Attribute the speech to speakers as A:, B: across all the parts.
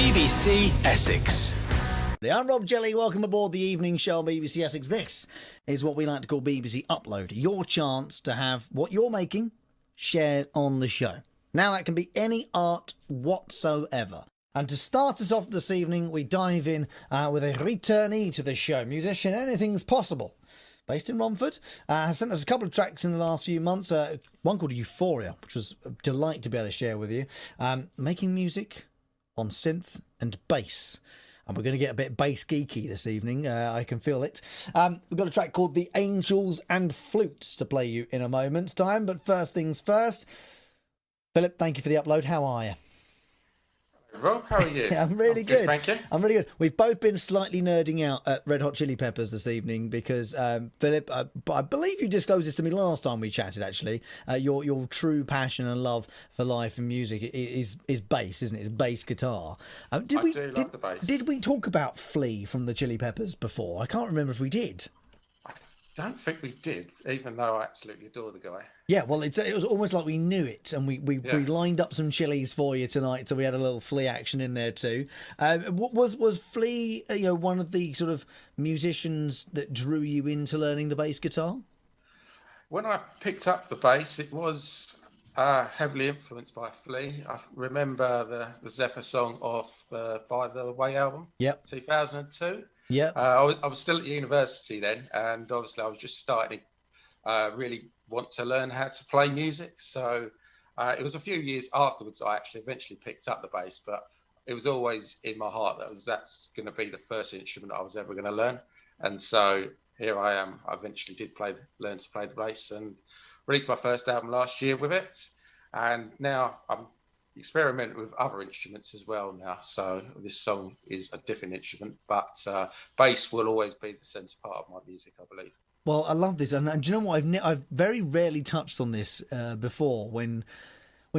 A: BBC Essex.
B: I'm Rob Jelly. Welcome aboard the evening show on BBC Essex. This is what we like to call BBC Upload. Your chance to have what you're making shared on the show. Now, that can be any art whatsoever. And to start us off this evening, we dive in with a returnee to the show. Musician Anything's Possible, based in Romford, has sent us a couple of tracks in the last few months. One called Euphoria, which was a delight to be able to share with you. Making music on synth and bass. And we're going to get a bit bass geeky this evening. I can feel it. We've got a track called The Angels and Flutes to play you in a moment's time. But first things first, Philip, thank you for the upload. How are you?
C: Rob, how are you?
B: I'm really good.
C: Thank you.
B: I'm really good. We've both been slightly nerding out at Red Hot Chili Peppers this evening because, Philip, I believe you disclosed this to me last time we chatted, actually. Your true passion and love for life and music is bass, isn't it? It's bass guitar.
C: Love the bass.
B: Did we talk about Flea from the Chili Peppers before? I can't remember if we did.
C: I don't think we did, even though I absolutely adore the guy.
B: Yeah, well, it was almost like we knew it, and we lined up some chilies for you tonight, so we had a little Flea action in there too. Was Flea, one of the sort of musicians that drew you into learning the bass guitar?
C: When I picked up the bass, it was heavily influenced by Flea. I remember the Zephyr song off the By the Way album, 2002.
B: Yeah,
C: I was still at university then, and obviously I was just starting to really want to learn how to play music. So it was a few years afterwards I actually eventually picked up the bass, but it was always in my heart that's going to be the first instrument I was ever going to learn. And so here I am. I eventually did learn to play the bass and released my first album last year with it. And now I'm experimenting with other instruments as well now, so this song is a different instrument, but bass will always be the centre part of my music, I believe.
B: well, I love this, and do you know what? I've very rarely touched on this before when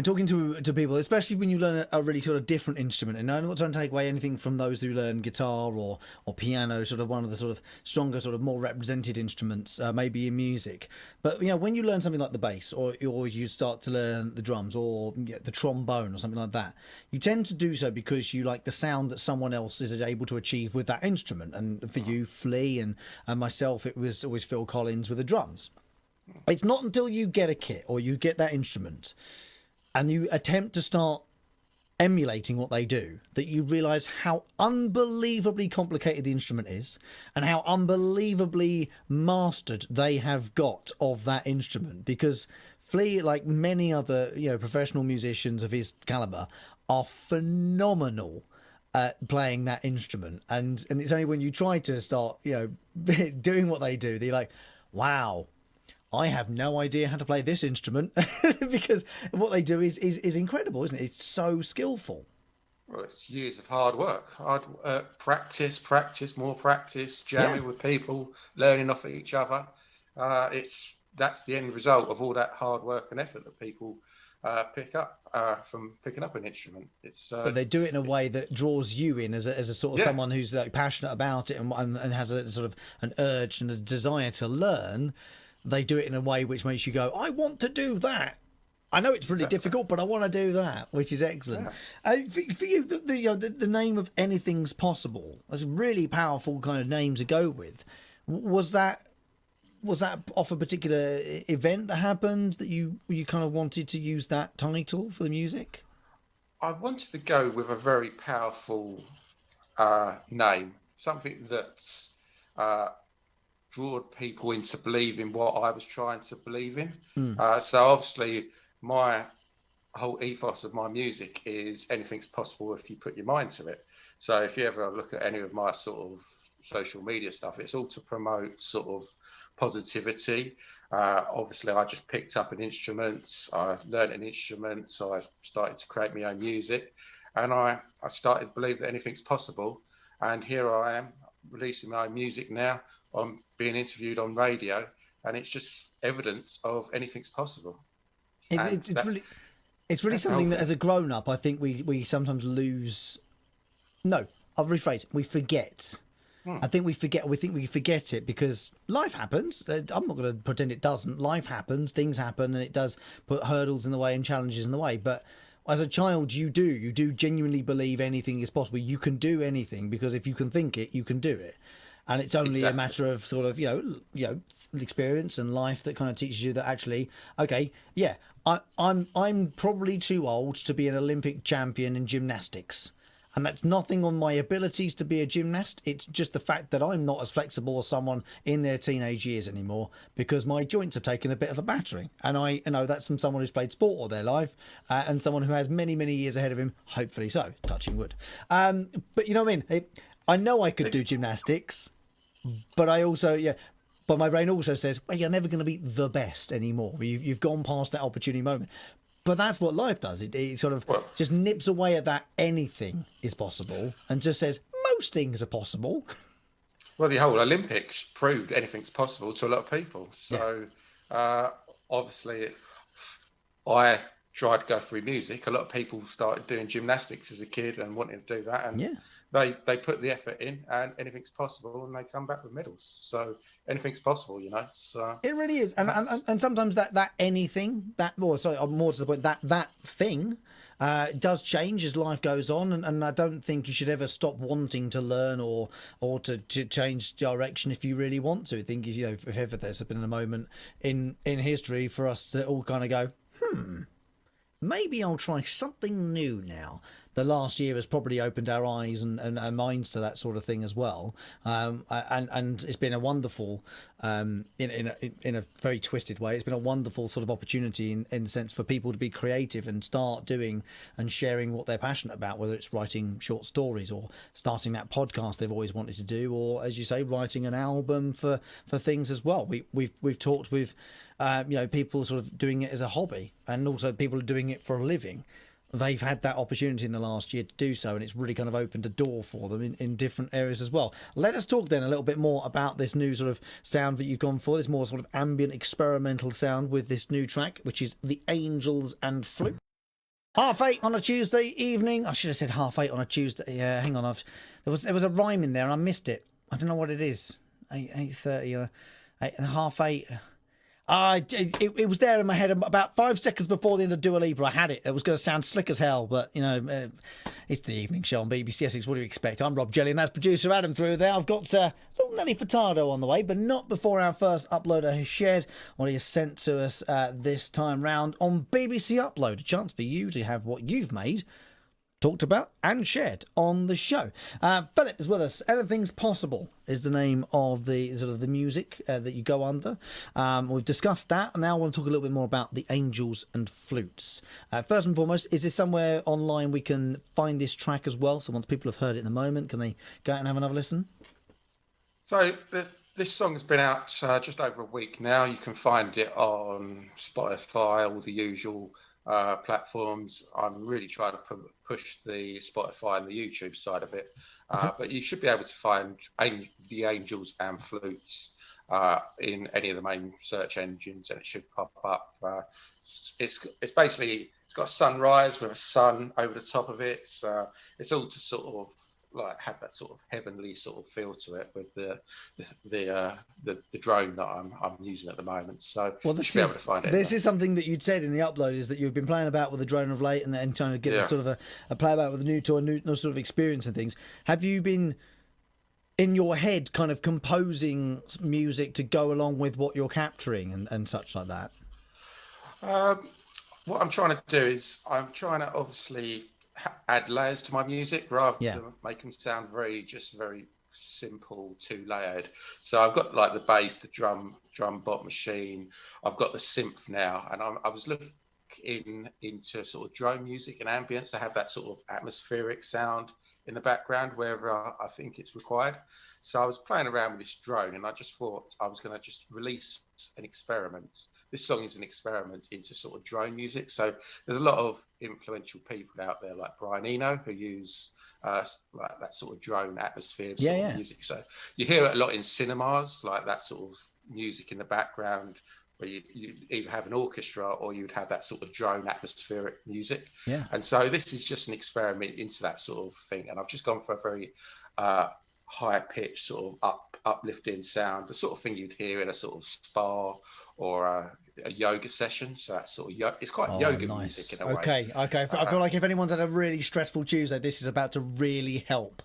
B: talking to people, especially when you learn a really sort of different instrument. And I'm not trying to take away anything from those who learn guitar or piano, sort of one of the sort of stronger, sort of more represented instruments, maybe in music. But when you learn something like the bass, or you start to learn the drums or the trombone or something like that, you tend to do so because you like the sound that someone else is able to achieve with that instrument. And for you, Flea, and myself, it was always Phil Collins with the drums. It's not until you get a kit or you get that instrument and you attempt to start emulating what they do, that you realise how unbelievably complicated the instrument is and how unbelievably mastered they have got of that instrument. Because Flea, like many other professional musicians of his calibre, are phenomenal at playing that instrument. And it's only when you try to start doing what they do that you're like, wow, I have no idea how to play this instrument. Because what they do is incredible, isn't it? It's so skillful.
C: Well, it's years of hard work, practice, more practice, jamming with people, learning off of each other. That's the end result of all that hard work and effort that people pick up from picking up an instrument.
B: But they do it in a way that draws you in as a sort of someone who's like passionate about it and has a sort of an urge and a desire to learn. They do it in a way which makes you go, I want to do that. I know it's really difficult, but I want to do that, which is excellent. Yeah. For you, the name of Anything's Possible, that's a really powerful kind of name to go with. Was that off a particular event that happened that you kind of wanted to use that title for the music?
C: I wanted to go with a very powerful name, something that's draw people into believing what I was trying to believe in. So obviously my whole ethos of my music is anything's possible if you put your mind to it. So if you ever look at any of my sort of social media stuff, it's all to promote sort of positivity. Obviously I just picked up an instrument, I learned an instrument, so I started to create my own music, and I started to believe that anything's possible. And here I am releasing my own music now. I'm being interviewed on radio, and it's just evidence of anything's possible.
B: It's really something that as a grown-up, I think we sometimes lose. No, I'll rephrase it. We forget. I think we forget. We think we forget it because life happens. I'm not going to pretend it doesn't. Life happens. Things happen, and it does put hurdles in the way and challenges in the way. But as a child, you do genuinely believe anything is possible. You can do anything because if you can think it, you can do it. And it's only a matter of sort of, experience and life that kind of teaches you that actually, okay, yeah, I'm probably too old to be an Olympic champion in gymnastics. And that's nothing on my abilities to be a gymnast. It's just the fact that I'm not as flexible as someone in their teenage years anymore because my joints have taken a bit of a battering. And I know that's from someone who's played sport all their life and someone who has many, many years ahead of him, hopefully so, touching wood. But you know what I mean? I know I could do gymnastics, but I also, but my brain also says, well, you're never going to be the best anymore. You've gone past that opportunity moment. But that's what life does. It sort of just nips away at that anything is possible and just says most things are possible.
C: Well, the whole Olympics proved anything's possible to a lot of people. So obviously, I tried to go through music. A lot of people started doing gymnastics as a kid and wanting to do that. And they put the effort in and anything's possible and they come back with medals. So anything's possible, So
B: it really is. And sometimes that anything, more to the point, that thing does change as life goes on. And I don't think you should ever stop wanting to learn or to change direction if you really want to. I think, if ever there's been a moment in history for us to all kind of go, maybe I'll try something new now. The last year has probably opened our eyes and our minds to that sort of thing as well. And it's been a wonderful, in a very twisted way, it's been a wonderful sort of opportunity in the sense for people to be creative and start doing and sharing what they're passionate about, whether it's writing short stories or starting that podcast they've always wanted to do, or, as you say, writing an album for things as well. We've talked with, people sort of doing it as a hobby and also people doing it for a living. They've had that opportunity in the last year to do so, and it's really kind of opened a door for them in different areas as well. Let us talk then a little bit more about this new sort of sound that you've gone for, this more sort of ambient experimental sound with this new track, which is the Angels and Flutes. 8:30 on a Tuesday evening. I should have said 8:30 on a Tuesday. Yeah, hang on. There was a rhyme in there and I missed it. I don't know what it is. 8:30, 8:30. It was there in my head about 5 seconds before the end of Dua Lipa. I had it. It was going to sound slick as hell, but it's the evening show on BBC Essex. What do you expect? I'm Rob Jelly, and that's producer Adam through there. I've got little Nelly Furtado on the way, but not before our first uploader has shared what he has sent to us this time round on BBC Upload. A chance for you to have what you've made talked about and shared on the show. Philip is with us. Anything's Possible is the name of the sort of the music that you go under. We've discussed that, and now I want to talk a little bit more about the Angels and Flutes. First and foremost, is this somewhere online we can find this track as well? So once people have heard it in the moment, can they go out and have another listen?
C: So this song has been out just over a week now. You can find it on Spotify, all the usual platforms. I'm really trying to push the Spotify and the YouTube side of it, but you should be able to find the Angels and Flutes in any of the main search engines, and it should pop up. It's basically, it's got a sunrise with a sun over the top of it. It's all to sort of like have that sort of heavenly sort of feel to it with the drone that I'm using at the moment. So this
B: is something that you'd said in the upload, is that you've been playing about with the drone of late and trying to get sort of a play about with the new tour, new sort of experience and things. Have you been in your head kind of composing music to go along with what you're capturing and such like that?
C: What I'm trying to do is I'm trying to obviously add layers to my music rather than making sound very simple, two-layered. So I've got like the bass, the drum bot machine. I've got the synth now, and I was looking into sort of drone music and ambience to have that sort of atmospheric sound in the background wherever I think it's required. So I was playing around with this drone, and I just thought I was going to just release an experiment. This song is an experiment into sort of drone music. So there's a lot of influential people out there like Brian Eno who use like that sort of drone atmosphere sort of music. So you hear it a lot in cinemas, like that sort of music in the background where you either have an orchestra or you'd have that sort of drone atmospheric music. Yeah. And so this is just an experiment into that sort of thing. And I've just gone for a very high pitched sort of uplifting sound, the sort of thing you'd hear in a sort of spa or a yoga session. So that's sort of it's quite
B: Oh,
C: yoga
B: nice.
C: music in a way.
B: Okay. I feel like if anyone's had a really stressful Tuesday, this is about to really help.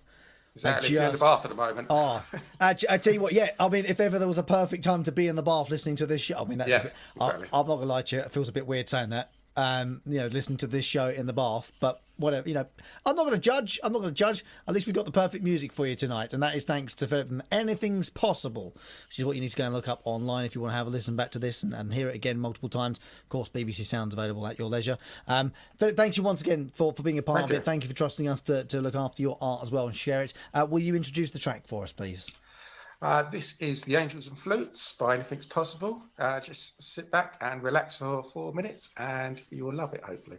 C: Exactly. If you're in the bath at the moment.
B: Oh, I tell you what, yeah. I mean, if ever there was a perfect time to be in the bath listening to this show, I mean, that's a bit.
C: Exactly.
B: I'm not gonna lie to you, it feels a bit weird saying that. Listening to this show in the bath, but whatever. I'm not gonna judge. At least we got the perfect music for you tonight, and that is thanks to Philip from Anything's Possible, which is what you need to go and look up online if you want to have a listen back to this and hear it again multiple times. Of course, BBC Sound's available at your leisure. Philip, thank you once again for being a part of it. Thank you for trusting us to look after your art as well and share it. Will you introduce the track for us, please?
C: This is the Angels and Flutes by Anything's Possible. Just sit back and relax for 4 minutes and you will love it, hopefully.